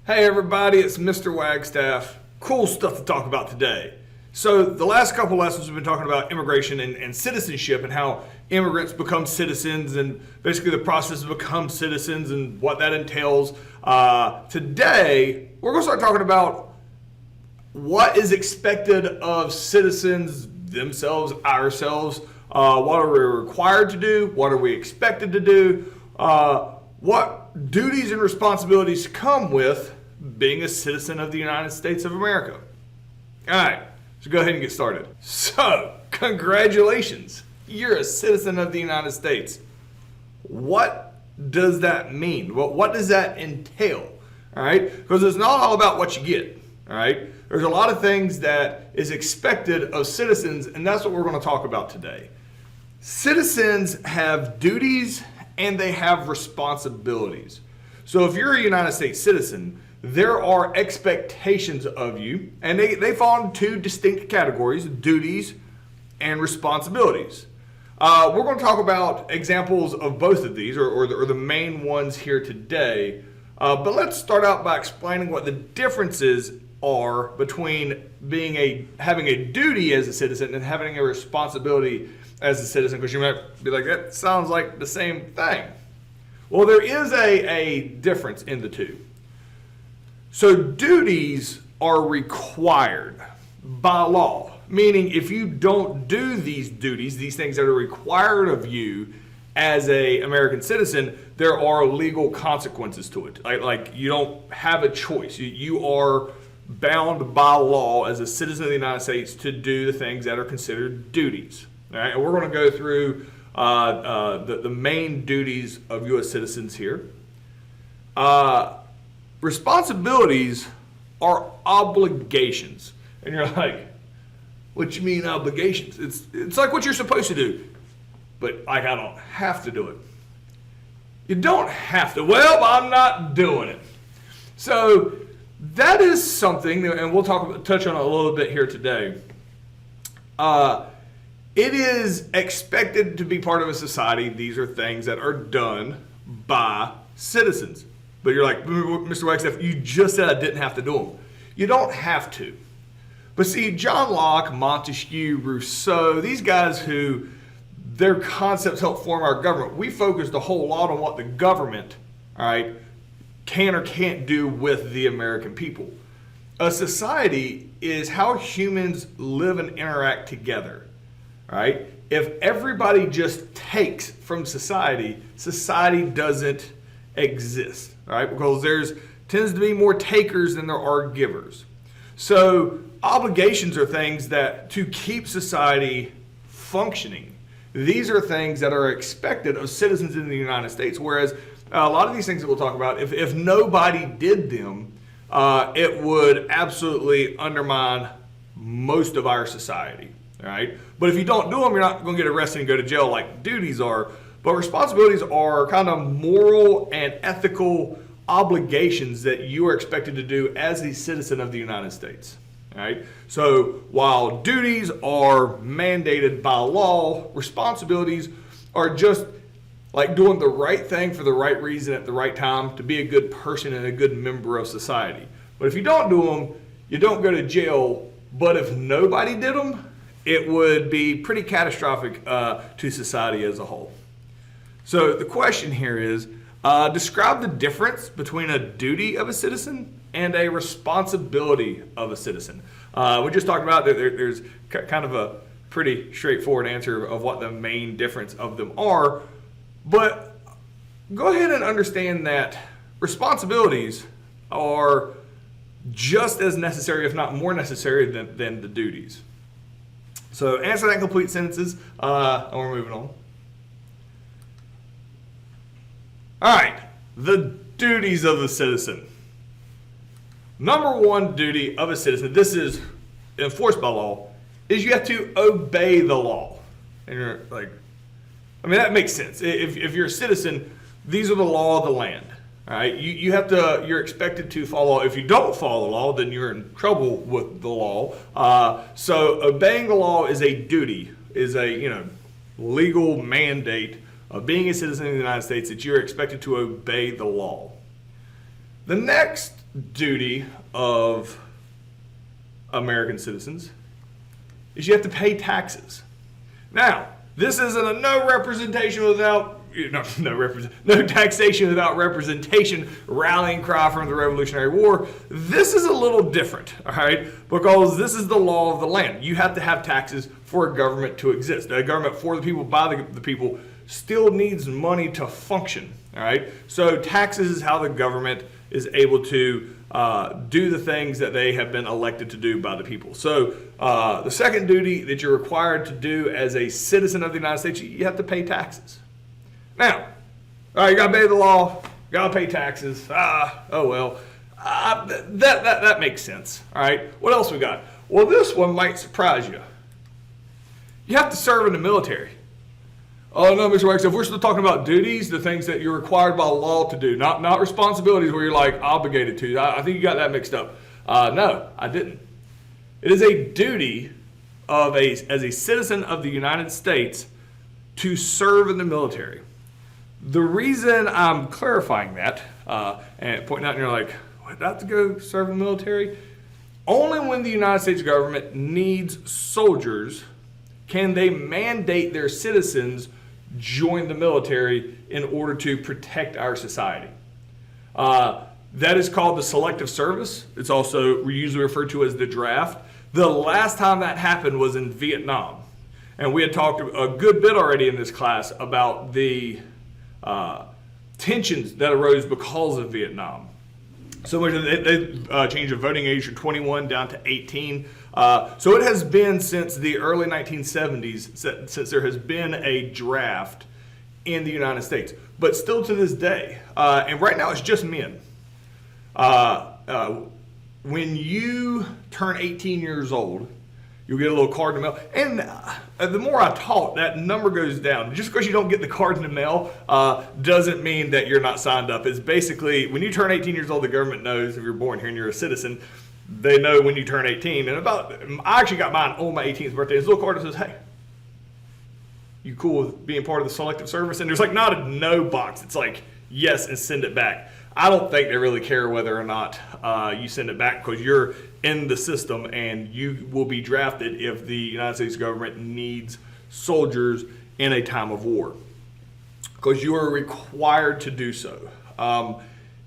Hey everybody, it's Mr. Wagstaff. Cool stuff to talk about today. So the last couple lessons we've been talking about immigration and citizenship and how immigrants become citizens and basically the process of become citizens and what that entails. Today, we're going to start talking about what is expected of citizens themselves, ourselves. What are we required to do? What are we expected to do? What duties and responsibilities come with being a citizen of the United States of America. All right, so go ahead and get started. So, congratulations, you're a citizen of the United States. What does that mean? What does that entail? All right, because it's not all about what you get. All right, there's a lot of things that is expected of citizens, and that's what we're going to talk about today. Citizens have duties and they have responsibilities. So if you're a United States citizen, there are expectations of you, and they fall into two distinct categories: duties and responsibilities. We're going to talk about examples of both of these, or the main ones here today. But let's start out by explaining what the differences are between having a duty as a citizen and having a responsibility as a citizen, because you might be like, that sounds like the same thing. Well, there is a difference in the two. So duties are required by law, meaning if you don't do these duties, these things that are required of you as an American citizen, there are legal consequences to it. Like you don't have a choice. You are bound by law as a citizen of the United States to do the things that are considered duties. All right, and we're going to go through the main duties of U.S. citizens here. Responsibilities are obligations. And you're like, what you mean obligations? It's like what you're supposed to do. But like, I don't have to do it. You don't have to. Well, I'm not doing it. So that is something, and we'll touch on it a little bit here today. It is expected to be part of a society. These are things that are done by citizens. But you're like, Mr. Wagstaff, you just said I didn't have to do them. You don't have to. But see, John Locke, Montesquieu, Rousseau, these guys who their concepts help form our government, we focused a whole lot on what the government, all right, can or can't do with the American people. A society is how humans live and interact together. Right? If everybody just takes from society, society doesn't exist. Right? Because there's tends to be more takers than there are givers. So obligations are things that to keep society functioning. These are things that are expected of citizens in the United States. Whereas a lot of these things that we'll talk about, if nobody did them, it would absolutely undermine most of our society. All right? But if you don't do them, you're not going to get arrested and go to jail like duties are. But responsibilities are kind of moral and ethical obligations that you are expected to do as a citizen of the United States. All right? So while duties are mandated by law, responsibilities are just like doing the right thing for the right reason at the right time to be a good person and a good member of society. But if you don't do them, you don't go to jail. But if nobody did them, it would be pretty catastrophic to society as a whole. So the question here is, describe the difference between a duty of a citizen and a responsibility of a citizen. We just talked about that there's kind of a pretty straightforward answer of what the main difference of them are. But go ahead and understand that responsibilities are just as necessary, if not more necessary, than the duties. So answer that in complete sentences, and we're moving on. All right, the duties of the citizen. Number one duty of a citizen, this is enforced by law, is you have to obey the law. And you're like, I mean, that makes sense. If you're a citizen, these are the law of the land. All right, you're expected to follow. If you don't follow the law, then you're in trouble with the law. So obeying the law is a duty, is a legal mandate of being a citizen of the United States that you're expected to obey the law. The next duty of American citizens is you have to pay taxes. Now, this isn't a no taxation without representation rallying cry from the Revolutionary War. This is a little different, all right, because this is the law of the land. You have to have taxes for a government to exist. A government for the people, by the people, still needs money to function, all right? So taxes is how the government is able to do the things that they have been elected to do by the people. So the second duty that you're required to do as a citizen of the United States, you have to pay taxes. Now, all right, you got to obey the law, got to pay taxes. That makes sense. All right, what else we got? Well, this one might surprise you. You have to serve in the military. Oh no, Mr. Wagstaff, we're still talking about duties, the things that you're required by law to do, not responsibilities where you're like obligated to. I think you got that mixed up. No, I didn't. It is a duty as a citizen of the United States to serve in the military. The reason I'm clarifying that and pointing out, and you're like, what, not to go serve in the military? Only when the United States government needs soldiers can they mandate their citizens join the military in order to protect our society. That is called the selective service. It's also usually referred to as the draft. The last time that happened was in Vietnam. And we had talked a good bit already in this class about the tensions that arose because of Vietnam. So they changed the voting age from 21 down to 18. So it has been since the early 1970s since there has been a draft in the United States. But still to this day, and right now it's just men. When you turn 18 years old, you'll get a little card in the mail. And the more I taught, that number goes down. Just because you don't get the card in the mail doesn't mean that you're not signed up. It's basically, when you turn 18 years old, the government knows if you're born here and you're a citizen, they know when you turn 18. And I actually got mine on my 18th birthday. This little card that says, hey, you cool with being part of the selective service? And there's like not a no box. It's like, yes, and send it back. I don't think they really care whether or not you send it back because you're in the system and you will be drafted if the United States government needs soldiers in a time of war because you are required to do so.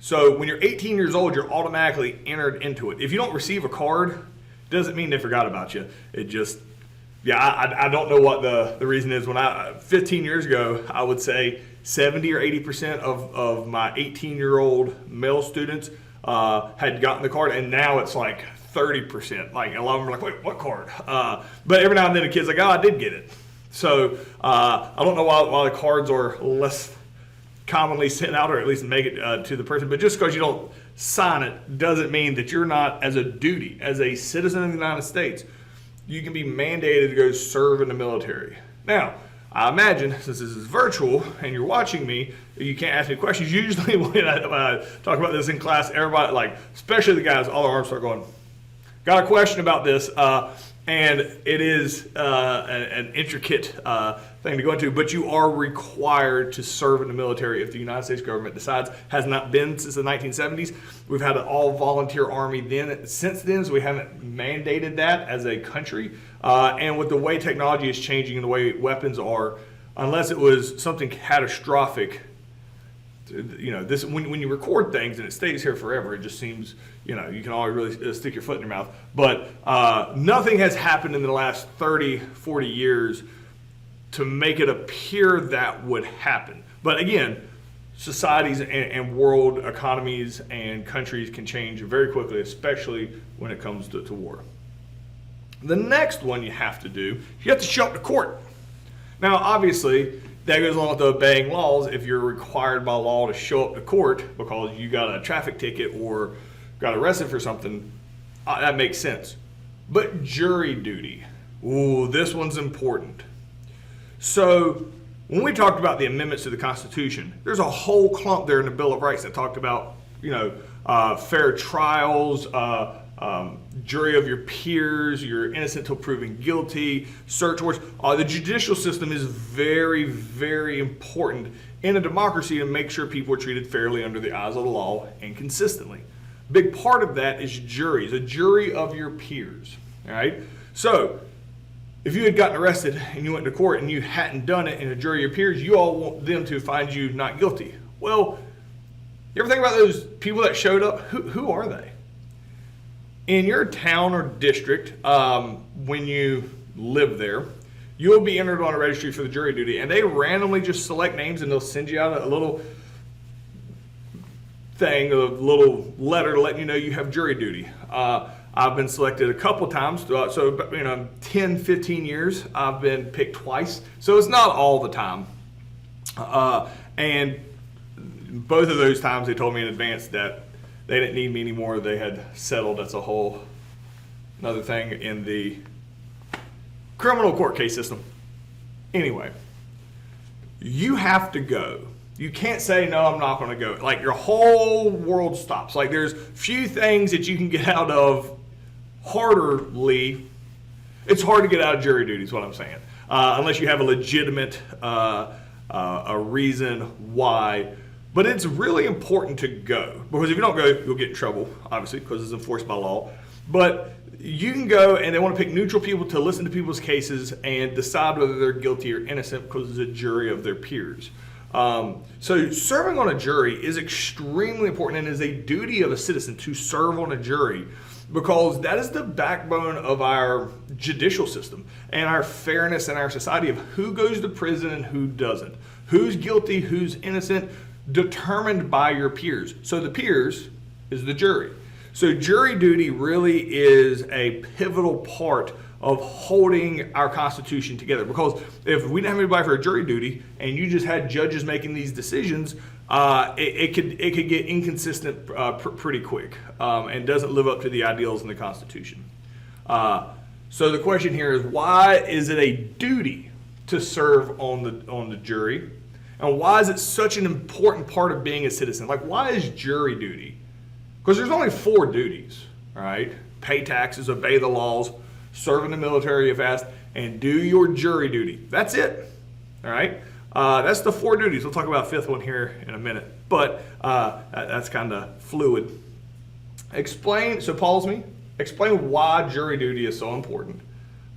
So when you're 18 years old, you're automatically entered into it. If you don't receive a card, it doesn't mean they forgot about you. It just, I don't know what the reason is. When 15 years ago, I would say 70 or 80% of my 18-year-old male students had gotten the card, and now it's like 30%. Like a lot of them are like, wait, what card? But every now and then a kid's like, oh, I did get it. So I don't know why the cards are less commonly sent out, or at least make it to the person. But just because you don't sign it doesn't mean that you're not, as a duty, as a citizen of the United States, you can be mandated to go serve in the military. Now, I imagine, since this is virtual and you're watching me, you can't ask me questions. Usually when I talk about this in class, everybody, like, especially the guys, all their arms start going, got a question about this, and it is an intricate thing to go into, but you are required to serve in the military if the United States government decides. Has not been since the 1970s. We've had an all-volunteer army since then, so we haven't mandated that as a country. And with the way technology is changing and the way weapons are, unless it was something catastrophic, this when you record things and it stays here forever, it just seems, you can always really stick your foot in your mouth. But nothing has happened in the last 30, 40 years to make it appear that would happen. But again, societies and world economies and countries can change very quickly, especially when it comes to war. The next one you have to do, you have to show up to court. Now, obviously, that goes along with the obeying laws. If you're required by law to show up to court because you got a traffic ticket or got arrested for something, that makes sense. But jury duty, ooh, this one's important. So when we talked about the amendments to the Constitution, there's a whole clump there in the Bill of Rights that talked about, fair trials, jury of your peers, you're innocent till proven guilty, search warrants. The judicial system is very, very important in a democracy to make sure people are treated fairly under the eyes of the law and consistently. Big part of that is juries, a jury of your peers. All right. So if you had gotten arrested and you went to court and you hadn't done it, and a jury of your peers, you all want them to find you not guilty. Well, you ever think about those people that showed up? Who are they? In your town or district, when you live there, you will be entered on a registry for the jury duty, and they randomly just select names, and they'll send you out a little thing, a little letter to let you know you have jury duty. I've been selected a couple times, so 10, 15 years, I've been picked twice, so it's not all the time. And both of those times they told me in advance that they didn't need me anymore. They had settled. That's a whole another thing in the criminal court case system. Anyway, you have to go. You can't say, no, I'm not going to go. Like, your whole world stops. Like, there's few things that you can get out of harderly. It's hard to get out of jury duty is what I'm saying. Unless you have a legitimate a reason why. But it's really important to go. Because if you don't go, you'll get in trouble, obviously, because it's enforced by law. But you can go, and they want to pick neutral people to listen to people's cases and decide whether they're guilty or innocent because it's a jury of their peers. So serving on a jury is extremely important and is a duty of a citizen to serve on a jury, because that is the backbone of our judicial system and our fairness in our society of who goes to prison and who doesn't, who's guilty, who's innocent, determined by your peers. So the peers is the jury. So jury duty really is a pivotal part of holding our Constitution together, because if we didn't have anybody for a jury duty and you just had judges making these decisions, it could get inconsistent pretty quick, and doesn't live up to the ideals in the Constitution. So the question here is, why is it a duty to serve on the jury, and why is it such an important part of being a citizen? Like, why is jury duty? Because there's only 4 duties, all right? Pay taxes, obey the laws, serve in the military if asked, and do your jury duty. That's it, all right? That's the 4 duties. We'll talk about a 5th one here in a minute, but that's kind of fluid. Explain why jury duty is so important,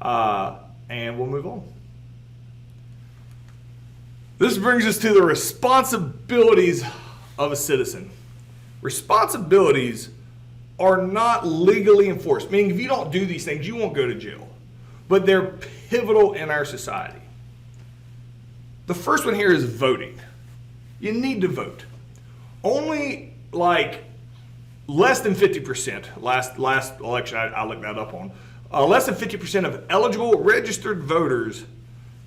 and we'll move on. This brings us to the responsibilities of a citizen. Responsibilities are not legally enforced, meaning if you don't do these things, you won't go to jail. But they're pivotal in our society. The first one here is voting. You need to vote. Only like less than 50%, last election I looked that up on, less than 50% of eligible registered voters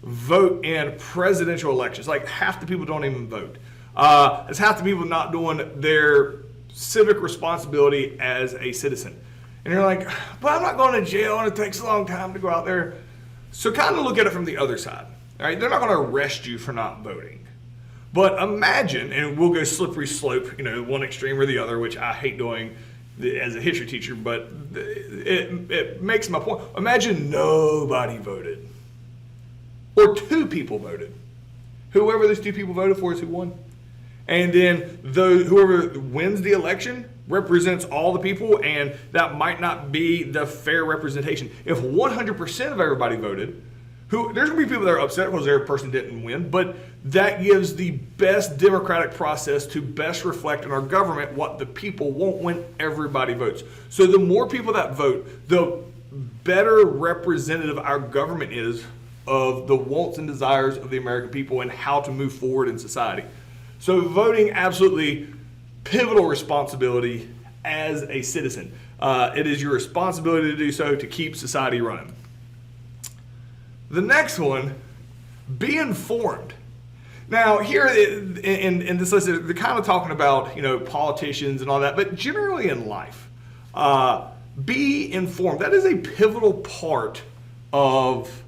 vote in presidential elections. Like half the people don't even vote. It's half the people not doing their civic responsibility as a citizen. And you're like, but I'm not going to jail and it takes a long time to go out there. So kind of look at it from the other side. All right, they're not going to arrest you for not voting. But imagine, and we'll go slippery slope, one extreme or the other, which I hate doing as a history teacher, but it makes my point. Imagine nobody voted. Or 2 people voted. Whoever those 2 people voted for is who won. And then whoever wins the election represents all the people, and that might not be the fair representation. If 100% of everybody voted, there's going to be people that are upset because their person didn't win, but that gives the best democratic process to best reflect in our government what the people want when everybody votes. So the more people that vote, the better representative our government is of the wants and desires of the American people and how to move forward in society. So voting, absolutely pivotal responsibility as a citizen. It is your responsibility to do so to keep society running. The next one, be informed. Now here in this list, they're kind of talking about politicians and all that, but generally in life, be informed. That is a pivotal part of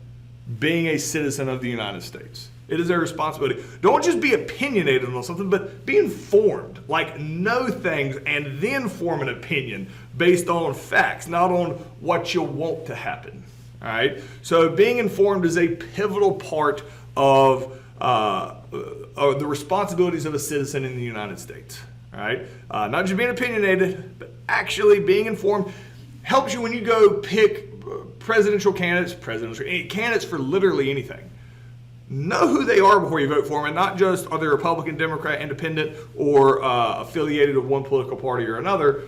being a citizen of the United States. It is a responsibility. Don't just be opinionated on something, but be informed. Like, know things and then form an opinion based on facts, not on what you want to happen. All right? So being informed is a pivotal part of the responsibilities of a citizen in the United States. All right, not just being opinionated, but actually being informed helps you when you go pick presidential candidates for literally anything. Know who they are before you vote for them, and not just are they Republican, Democrat, Independent, or affiliated with one political party or another.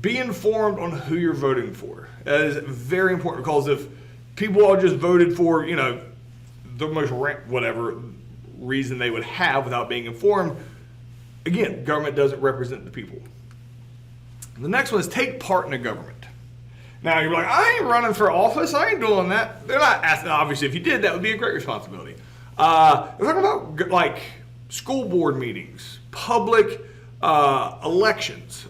Be informed on who you're voting for. That is very important, because if people all just voted for, the most whatever reason they would have without being informed, again, government doesn't represent the people. The next one is take part in the government. Now you're like, I ain't running for office. I ain't doing that. They're not asking. Obviously, if you did, that would be a great responsibility. They're talking about like school board meetings, public elections.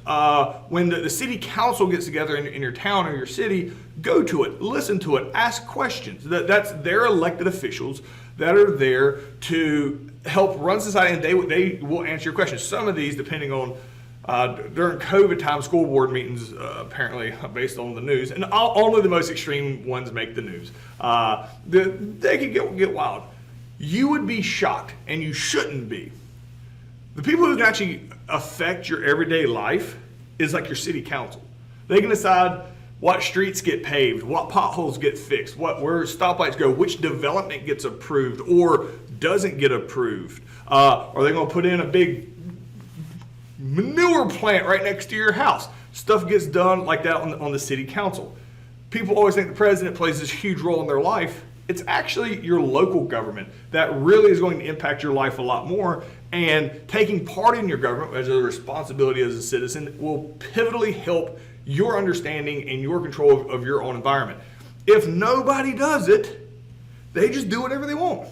When the city council gets together in your town or your city, go to it, listen to it, ask questions. That's their elected officials that are there to help run society, and they will answer your questions. Some of these, depending on during COVID time, school board meetings, apparently based on the news, and only the most extreme ones make the news. They could get wild. You would be shocked, and you shouldn't be. The people who can actually affect your everyday life is like your city council. They can decide what streets get paved, what potholes get fixed, where stoplights go, which development gets approved or doesn't get approved. Are they going to put in a big manure plant right next to your house? Stuff gets done like that on the city council. People always think the president plays this huge role in their life. It's actually your local government that really is going to impact your life a lot more, and taking part in your government as a responsibility as a citizen will pivotally help your understanding and your control of your own environment. If nobody does it, they just do whatever they want.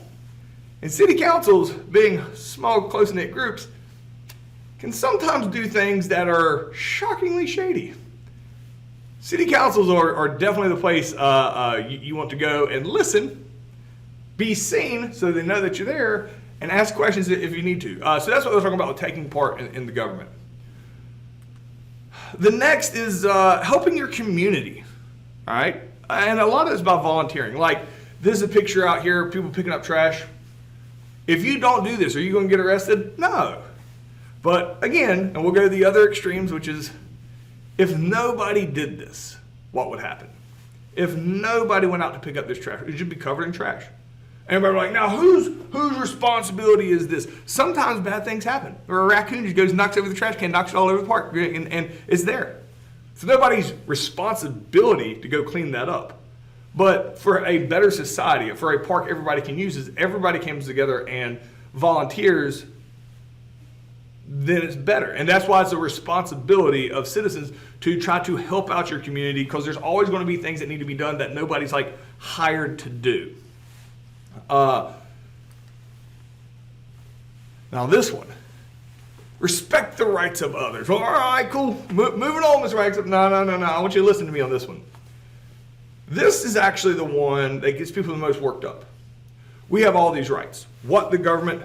And city councils, being small, close-knit groups, can sometimes do things that are shockingly shady. City councils are definitely the place you want to go and listen, be seen so they know that you're there, and ask questions if you need to. So that's what we're talking about with taking part in the government. The next is helping your community, all right? And a lot of it's about volunteering. Like, this is a picture out here, people picking up trash. If you don't do this, are you going to get arrested? No. But again, and we'll go to the other extremes, which is, if nobody did this, what would happen? If nobody went out to pick up this trash, it should be covered in trash. And everybody like, now whose responsibility is this? Sometimes bad things happen. Or a raccoon just goes and knocks over the trash can, knocks it all over the park, and it's there. It's nobody's responsibility to go clean that up. But for a better society, for a park everybody can use, is everybody comes together and volunteers, then it's better. And that's why it's a responsibility of citizens to try to help out your community, because there's always going to be things that need to be done that nobody's like hired to do. Now this one, respect the rights of others. Well, all right, cool. Moving on, Mr. Wagstaff. No. I want you to listen to me on this one. This is actually the one that gets people the most worked up. We have all these rights. What the government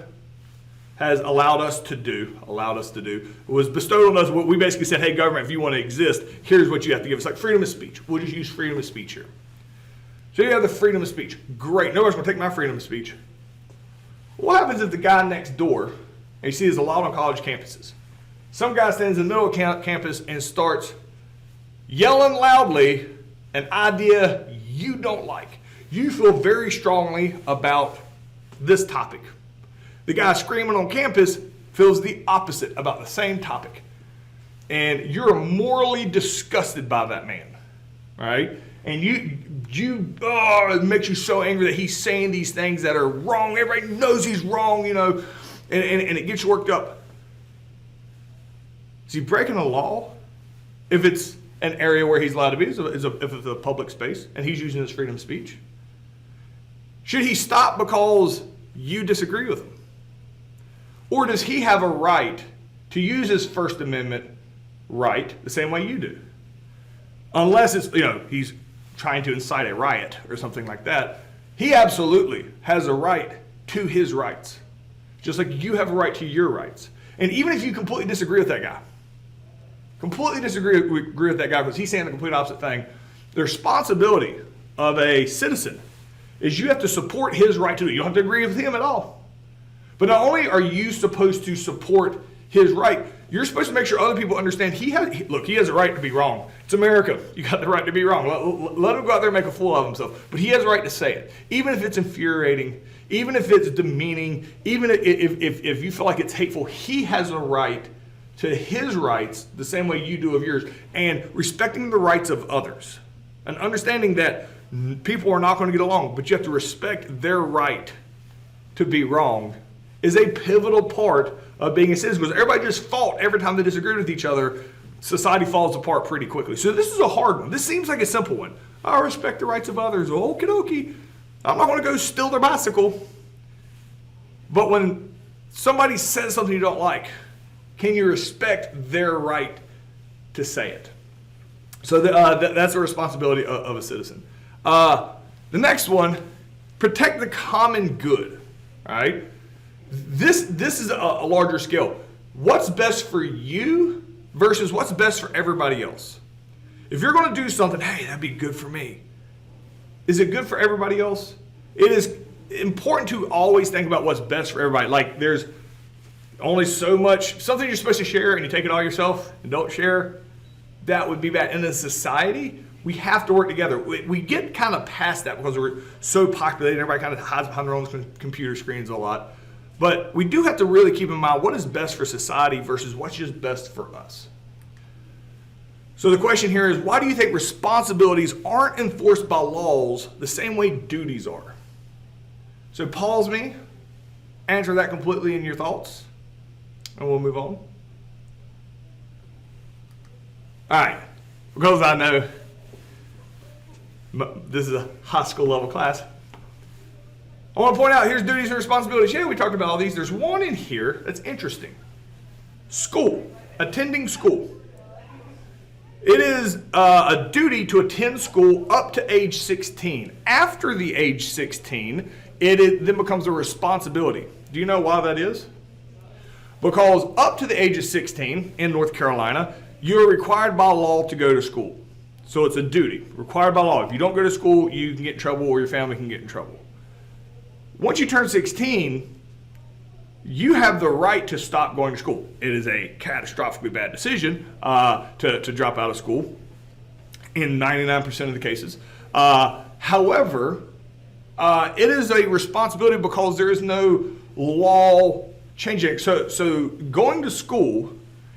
has allowed us to do was bestowed on us. We basically said, hey, government, if you want to exist, here's what you have to give us. Like freedom of speech. We'll just use freedom of speech here. So you have the freedom of speech. Great. Nobody's going to take my freedom of speech. What happens if the guy next door, and you see there's a lot on college campuses, some guy stands in the middle of campus and starts yelling loudly an idea you don't like. You feel very strongly about this topic. The guy screaming on campus feels the opposite about the same topic. And you're morally disgusted by that man, right? And it makes you so angry that he's saying these things that are wrong. Everybody knows he's wrong, and it gets you worked up. Is he breaking a law? If it's an area where he's allowed to be, if it's a public space and he's using his freedom of speech, should he stop because you disagree with him? Or does he have a right to use his First Amendment right the same way you do? Unless it's, he's trying to incite a riot or something like that. He absolutely has a right to his rights, just like you have a right to your rights. And even if you completely disagree with that guy, because he's saying the complete opposite thing, the responsibility of a citizen is you have to support his right to it. You don't have to agree with him at all. But not only are you supposed to support his right, You're supposed to make sure other people understand he has a right to be wrong. It's America. You got the right to be wrong. Let him go out there and make a fool of himself. But he has a right to say it. Even if it's infuriating, even if it's demeaning, even if you feel like it's hateful, he has a right to his rights the same way you do of yours. And respecting the rights of others. And understanding that people are not going to get along, but you have to respect their right to be wrong is a pivotal part of being a citizen. Because everybody just fought every time they disagreed with each other, society falls apart pretty quickly. So this is a hard one. This seems like a simple one. I respect the rights of others. Okie dokie. I'm not going to go steal their bicycle. But when somebody says something you don't like, can you respect their right to say it? So that's a responsibility of a citizen. The next one, protect the common good. All right? This is a larger scale. What's best for you versus what's best for everybody else? If you're going to do something, hey, that'd be good for me. Is it good for everybody else? It is important to always think about what's best for everybody. Like there's only so much, something you're supposed to share and you take it all yourself and don't share, that would be bad. In a society, we have to work together. We get kind of past that because we're so populated. Everybody kind of hides behind their own computer screens a lot. But we do have to really keep in mind what is best for society versus what's just best for us. So the question here is, why do you think responsibilities aren't enforced by laws the same way duties are? So pause me, answer that completely in your thoughts, and we'll move on. All right, because I know this is a high school level class, I want to point out here's duties and responsibilities. Yeah, we talked about all these. There's one in here that's interesting. School, attending school. It is a duty to attend school up to age 16. After the age 16, it then becomes a responsibility. Do you know why that is? Because up to the age of 16 in North Carolina, you're required by law to go to school. So it's a duty, required by law. If you don't go to school, you can get in trouble or your family can get in trouble. Once you turn 16, you have the right to stop going to school. It is a catastrophically bad decision to drop out of school in 99% of the cases. However, it is a responsibility because there is no law changing it. So going to school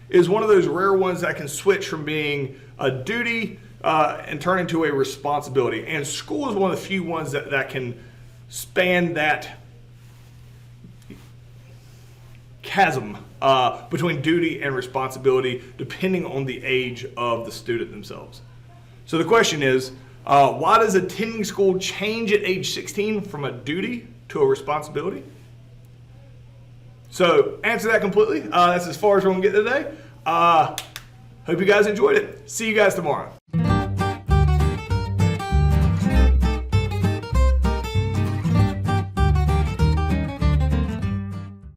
is one of those rare ones that can switch from being a duty and turn into a responsibility. And school is one of the few ones that can span that chasm between duty and responsibility depending on the age of the student themselves. So the question is, why does attending school change at age 16 from a duty to a responsibility? So answer that completely. That's as far as we're going to get today. Hope you guys enjoyed it. See you guys tomorrow.